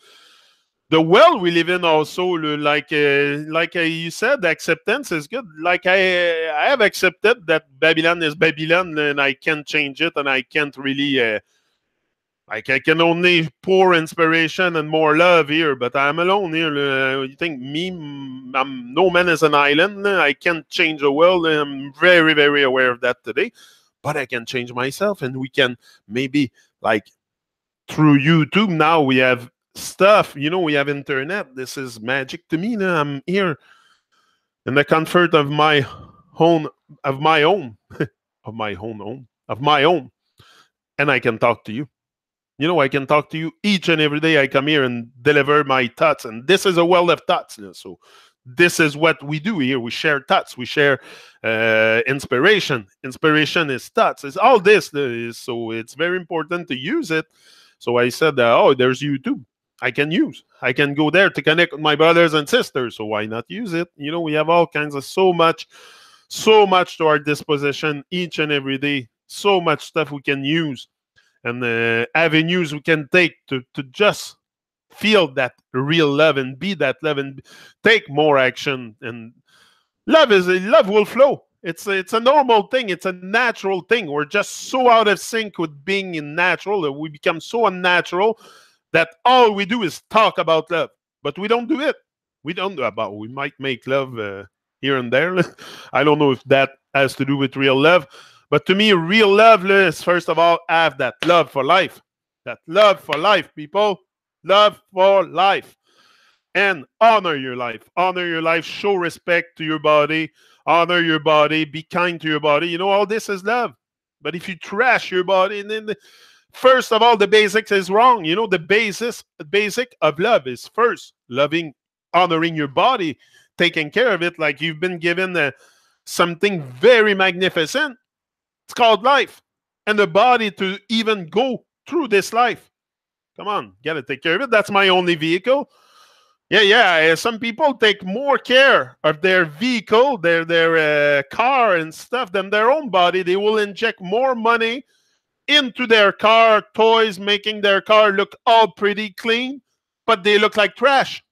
the world we live in also. You said, acceptance is good. Like I have accepted that Babylon is Babylon, and I can't change it, and I can't really. Like I can only pour inspiration and more love here, but I'm alone here. You think me? I'm no man is an island. I can't change the world. I'm very, very aware of that today. But I can change myself, and we can maybe like through YouTube now we have stuff. We have internet. This is magic to me. Now I'm here in the comfort of my home, of my own, of my own home, of my own, and I can talk to you. I can talk to you each and every day. I come here and deliver my thoughts. And this is a world of thoughts. So this is what we do here. We share thoughts. We share inspiration. Inspiration is thoughts. It's all this. So it's very important to use it. So I said, there's YouTube. I can use. I can go there to connect with my brothers and sisters. So why not use it? We have all kinds of so much to our disposition each and every day. So much stuff we can use. And avenues we can take to just feel that real love and be that love and take more action. And love will flow. It's a normal thing. It's a natural thing. We're just so out of sync with being in natural that we become so unnatural that all we do is talk about love, but we don't do it. We don't do about. We might make love here and there. I don't know if that has to do with real love. But to me, real love is, first of all, have that love for life. That love for life, people. Love for life. And honor your life. Honor your life. Show respect to your body. Honor your body. Be kind to your body. All this is love. But if you trash your body, then first of all, the basics is wrong. The basic of love is first loving, honoring your body, taking care of it like you've been given something very magnificent. It's called life. And the body to even go through this life. Come on, gotta take care of it. That's my only vehicle. Yeah. Some people take more care of their vehicle, their car and stuff than their own body. They will inject more money into their car, toys, making their car look all pretty clean, but they look like trash.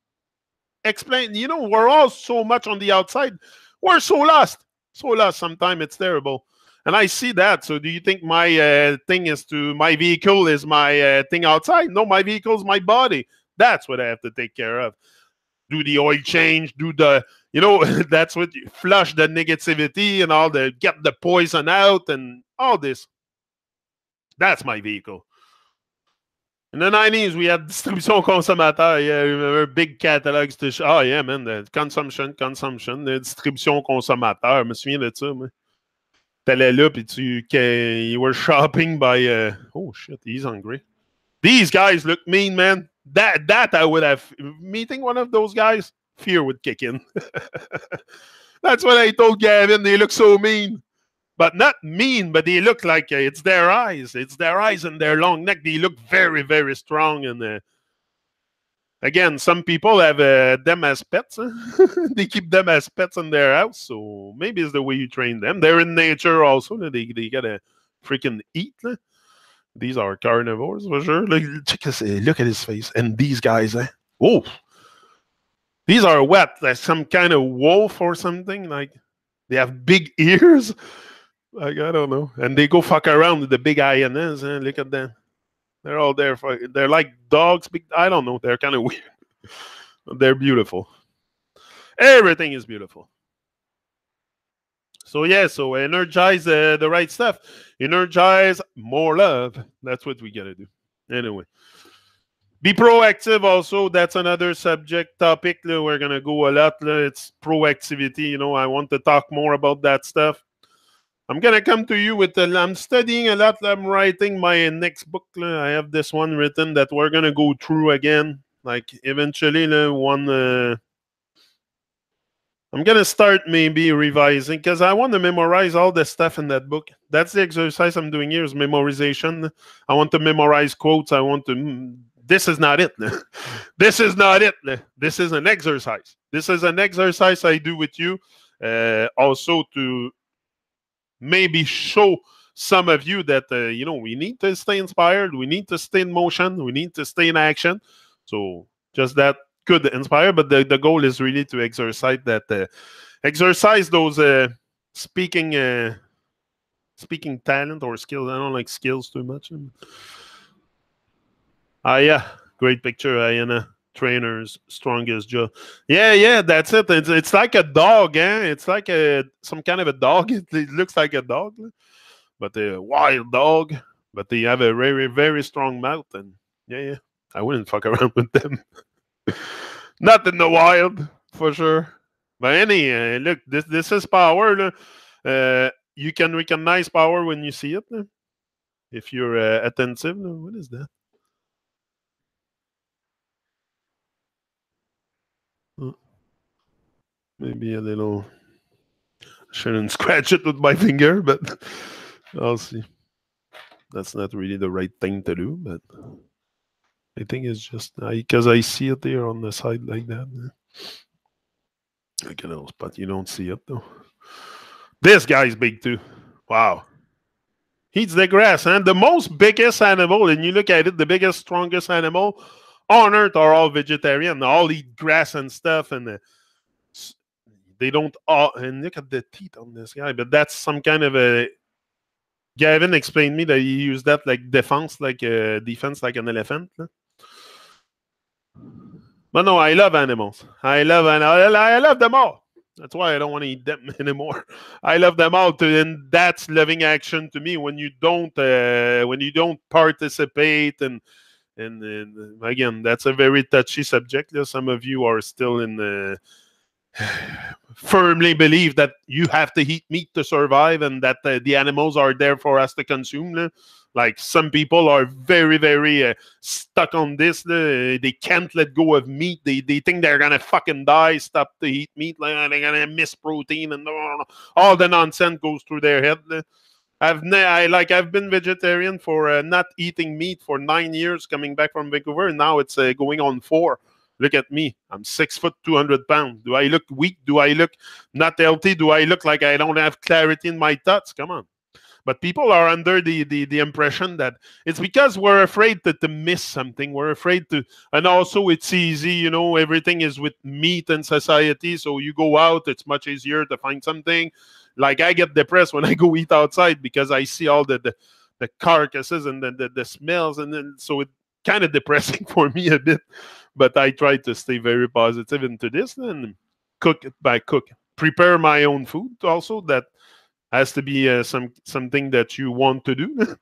Explain, we're all so much on the outside. We're so lost. Sometimes it's terrible. And I see that. So do you think my my vehicle is my thing outside? No, my vehicle is my body. That's what I have to take care of. Do the oil change, that's what you flush the negativity and get the poison out and all this. That's my vehicle. In the 90s, we had distribution consommateur. Yeah, remember big catalogs to man, the consumption, the distribution consommateur. Je me souviens de ça, moi. T'allais là, puis you were shopping by, oh shit, he's hungry. These guys look mean, man. That I would have, meeting one of those guys, fear would kick in. That's what I told Gavin. They look so mean. But not mean, but they look like it's their eyes. It's their eyes and their long neck. They look very, very strong. And again, some people have them as pets. They keep them as pets in their house. So maybe it's the way you train them. They're in nature also. They gotta freaking eat. These are carnivores for sure. Look at his face. And these guys, oh, these are what? Like some kind of wolf or something. Like they have big ears. Like I don't know. And they go fuck around with the big hyenas. Look at them. They're all there. They're like dogs. I don't know. They're kind of weird. They're beautiful. Everything is beautiful. So energize the right stuff. Energize more love. That's what we gotta do. Anyway. Be proactive also. That's another subject topic. We're gonna go a lot. It's proactivity. I want to talk more about that stuff. I'm going to come to you with I'm studying a lot. I'm writing my next book. I have this one written that we're going to go through again. Like eventually, I'm going to start maybe revising because I want to memorize all the stuff in that book. That's the exercise I'm doing here is memorization. I want to memorize quotes. I want to this is not it. This is not it. This is an exercise. This is an exercise I do with you, also to maybe show some of you that we need to stay inspired, we need to stay in motion, we need to stay in action. So just that could inspire, but the goal is really to exercise those speaking talent or skills. I don't like skills too much. Yeah, great picture, Ayana. Trainers, strongest jaw. Yeah, that's it. It's like a dog, eh? It's like some kind of a dog. It looks like a dog, but a wild dog. But they have a very, very strong mouth, and yeah, I wouldn't fuck around with them. Not in the wild, for sure. But look, this is power. You can recognize power when you see it. If you're attentive. What is that? Maybe a little. Shouldn't scratch it with my finger, but I'll see. That's not really the right thing to do, but I think it's just because I see it there on the side like that. Like a little spot. You don't see it though. This guy's big too. Wow. Eats the grass, and the most biggest animal, and you look at it, the biggest, strongest animal on earth are all vegetarian. They all eat grass and stuff, and they don't all. And look at the teeth on this guy, but that's some kind of a. Gavin explained me that he used that like defense, like an elephant. But no, I love animals. I love them all. That's why I don't want to eat them anymore. I love them all too, and that's loving action to me. When you don't participate, and again, that's a very touchy subject. Some of you are still in the firmly believe that you have to eat meat to survive, and that the animals are there for us to consume. Like some people are very, very stuck on this. They can't let go of meat. They think they're gonna fucking die. Stop to eat meat. Like, they're gonna miss protein, and all the nonsense goes through their head. I've been vegetarian for not eating meat for 9 years, coming back from Vancouver, and now it's going on 4. Look at me. I'm 6 foot, 200 pounds. Do I look weak? Do I look not healthy? Do I look like I don't have clarity in my thoughts? Come on. But people are under the impression that it's because we're afraid to miss something. We're afraid to, and also it's easy, everything is with meat in society. So you go out, it's much easier to find something. Like I get depressed when I go eat outside because I see all the carcasses and the smells, and then so it's kind of depressing for me a bit. But I try to stay very positive into this and prepare my own food also. That has to be something that you want to do.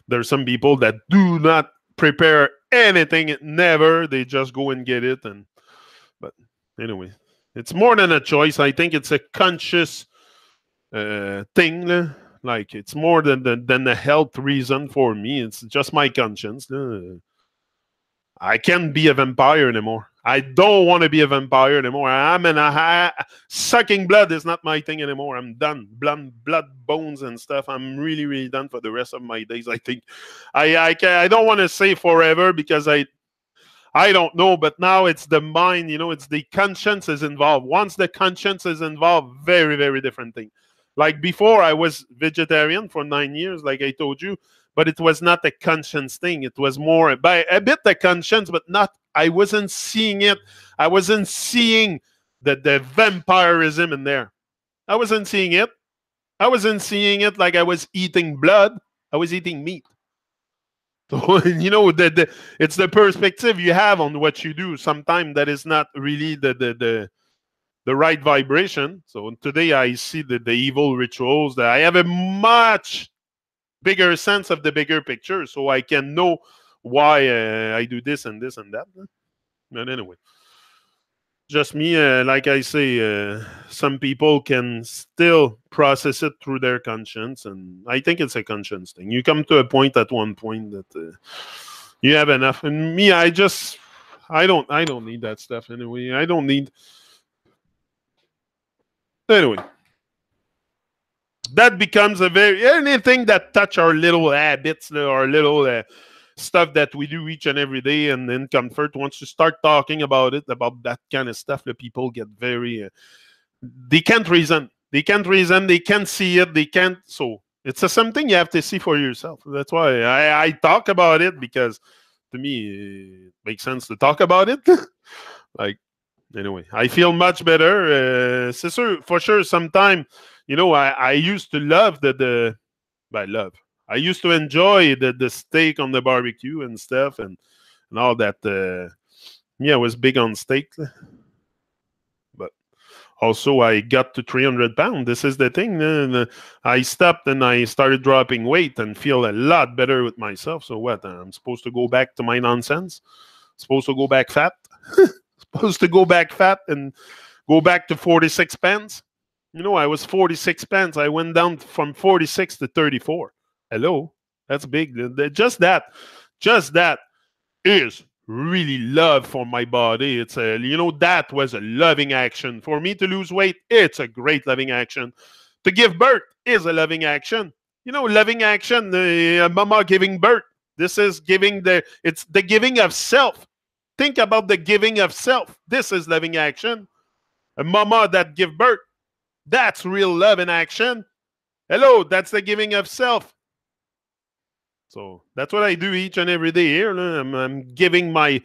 There's some people that do not prepare anything, never. They just go and get it. But anyway, it's more than a choice. I think it's a conscious thing. Like it's more than a health reason for me. It's just my conscience. I can't be a vampire anymore. I don't want to be a vampire anymore. Sucking blood is not my thing anymore. I'm done. Blood, bones, and stuff. I'm really, really done for the rest of my days. I think. I don't want to say forever because I don't know. But now it's the mind. It's the conscience is involved. Once the conscience is involved, very, very different thing. Like before, I was vegetarian for 9 years, like I told you. But it was not a conscience thing. It was more by a bit the conscience, but not. I wasn't seeing it. I wasn't seeing the vampirism in there. I wasn't seeing it. I wasn't seeing it like I was eating blood. I was eating meat. So, it's the perspective you have on what you do. Sometimes that is not really the right vibration. So today I see the evil rituals. That I have a much bigger sense of the bigger picture, so I can know why I do this and this and that. But anyway, just me. Like I say, some people can still process it through their conscience, and I think it's a conscience thing. You come to a point at one point that you have enough. And me, I don't need that stuff anyway. I don't need. Anyway, that becomes a very anything that touch our little habits, our little stuff that we do each and every day. And in comfort, once you start talking about it, about that kind of stuff, the people get very, they can't reason. They can't reason. They can't see it. They can't. So it's something you have to see for yourself. That's why I talk about it, because to me, it makes sense to talk about it. Like, anyway, I feel much better. C'est sûr, for sure, sometime, I used to love I used to enjoy the steak on the barbecue and stuff, and all that. I was big on steak. But also, I got to 300 pounds. This is the thing. I stopped and I started dropping weight and feel a lot better with myself. So what? I'm supposed to go back to my nonsense? Supposed to go back fat? Supposed to go back fat and go back to 46 pounds? I was 46 pounds. I went down from 46 to 34. Hello? That's big. Just that is really love for my body. It's that was a loving action. For me to lose weight, it's a great loving action. To give birth is a loving action. Loving action, mama giving birth. This is it's the giving of self. Think about the giving of self. This is loving action. A mama that give birth, that's real love in action. Hello, that's the giving of self. So that's what I do each and every day here. I'm giving my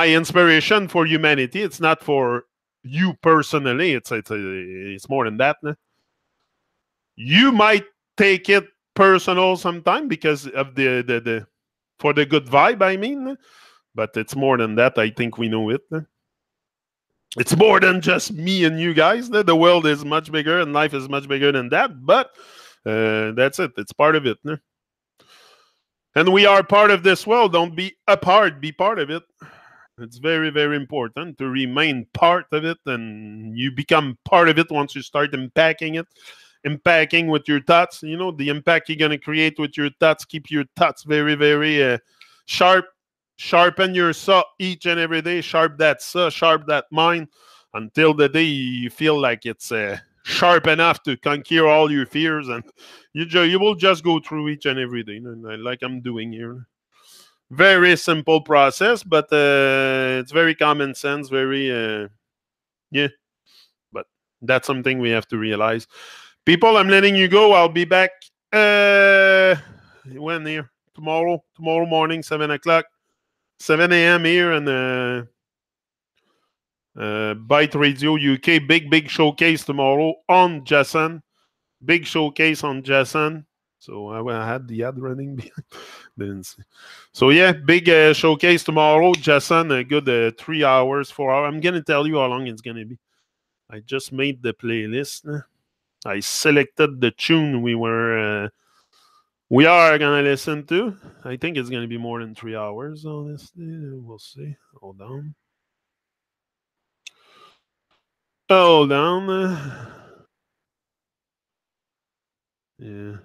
inspiration for humanity. It's not for you personally. It's more than that. You might take it personal sometime because of the for the good vibe, I mean. But it's more than that. I think we know it. It's more than just me and you guys. The world is much bigger and life is much bigger than that. But that's it. It's part of it. And we are part of this world. Don't be apart. Be part of it. It's very, very important to remain part of it. And you become part of it once you start impacting it. Impacting with your thoughts. The impact you're going to create with your thoughts. Keep your thoughts very, very sharp. Sharpen your saw each and every day. Sharp that saw. Sharp that mind. Until the day you feel like it's sharp enough to conquer all your fears, and you will just go through each and every day, like I'm doing here. Very simple process, but it's very common sense, very but that's something we have to realize. People, I'm letting you go. I'll be back when here tomorrow morning, 7 a.m. here, and Byte Radio UK, big showcase tomorrow on Jason. Big showcase on Jason. So I had the ad running behind. Didn't see. So yeah, big showcase tomorrow. Jason, a good 3 hours, 4 hours. I'm gonna tell you how long it's gonna be. I just made the playlist. I selected the tune we are gonna listen to. I think it's gonna be more than 3 hours. Honestly, we'll see. Hold on. Yeah.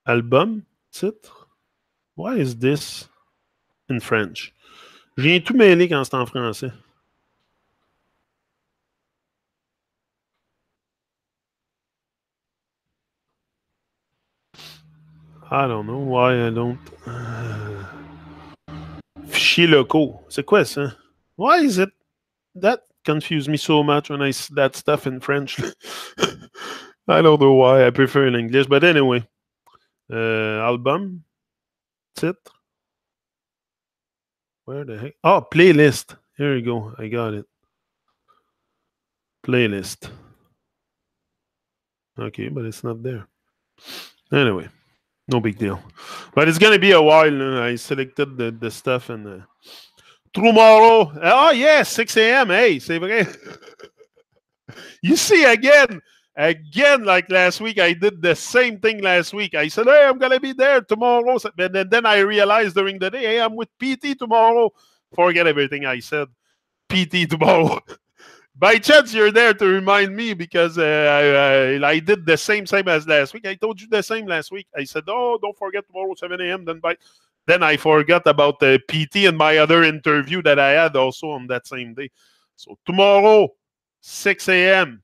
Album, titre. Why is this in French? Je viens tout mêler quand c'est en français. I don't know why I don't. Fichiers locaux. C'est quoi ça? Why is it? That confused me so much when I see that stuff in French. I don't know why. I prefer in English. But anyway. Album. Titre. Where the heck? Oh, playlist. Here you go. I got it. Playlist. Okay, but it's not there. Anyway. No big deal. But it's going to be a while. I selected the stuff and tomorrow. Oh, yeah, 6 a.m. Hey, c'est vrai. You see, again, like last week, I did the same thing last week. I said, hey, I'm going to be there tomorrow. And then I realized during the day, hey, I'm with PT tomorrow. Forget everything I said. PT tomorrow. By chance, you're there to remind me because I did the same as last week. I told you the same last week. I said, oh, don't forget tomorrow, 7 a.m. Then I forgot about the PT and my other interview that I had also on that same day. So tomorrow, 6 a.m.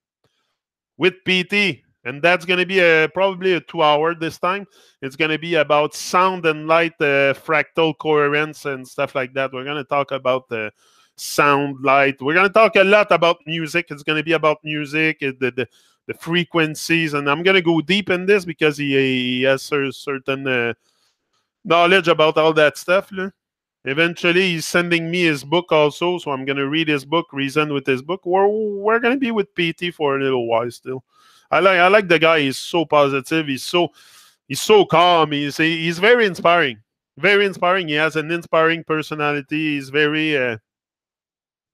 with PT. And that's going to be probably a 2 hour this time. It's going to be about sound and light, fractal coherence and stuff like that. We're going to talk about the sound, light. We're going to talk a lot about music. It's going to be about music, the frequencies. And I'm going to go deep in this because he has certain knowledge about all that stuff. Eventually, he's sending me his book also, so I'm going to read his book, reason with his book. We're going to be with PT for a little while still. I like the guy. He's so positive. He's so calm. He's very inspiring. Very inspiring. He has an inspiring personality. He's very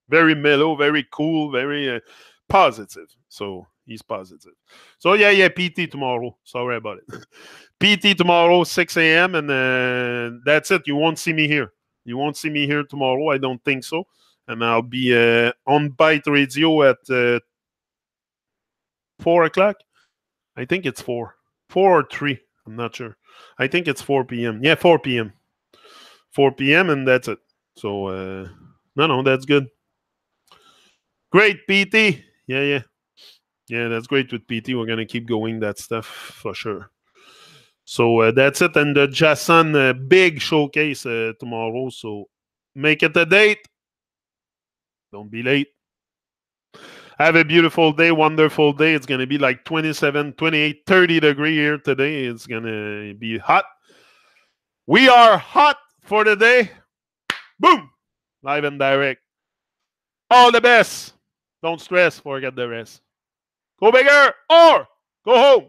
mellow, very cool, very positive. So he's positive. So yeah, PT tomorrow. Sorry about it. PT tomorrow, 6 a.m. and that's it. You won't see me here. You won't see me here tomorrow. I don't think so. And I'll be on Byte Radio at 4 o'clock. I think it's 4. 4 or 3. I'm not sure. I think it's 4 p.m. Yeah, 4 p.m. 4 p.m. and that's it. So, no, that's good. Great, PT. Yeah. Yeah, that's great with PT. We're going to keep going that stuff for sure. So that's it. And the Jason big showcase tomorrow. So make it a date. Don't be late. Have a beautiful day, wonderful day. It's going to be like 27, 28, 30 degree here today. It's going to be hot. We are hot for the day. Boom. Live and direct. All the best. Don't stress. Forget the rest. Go bigger or go home.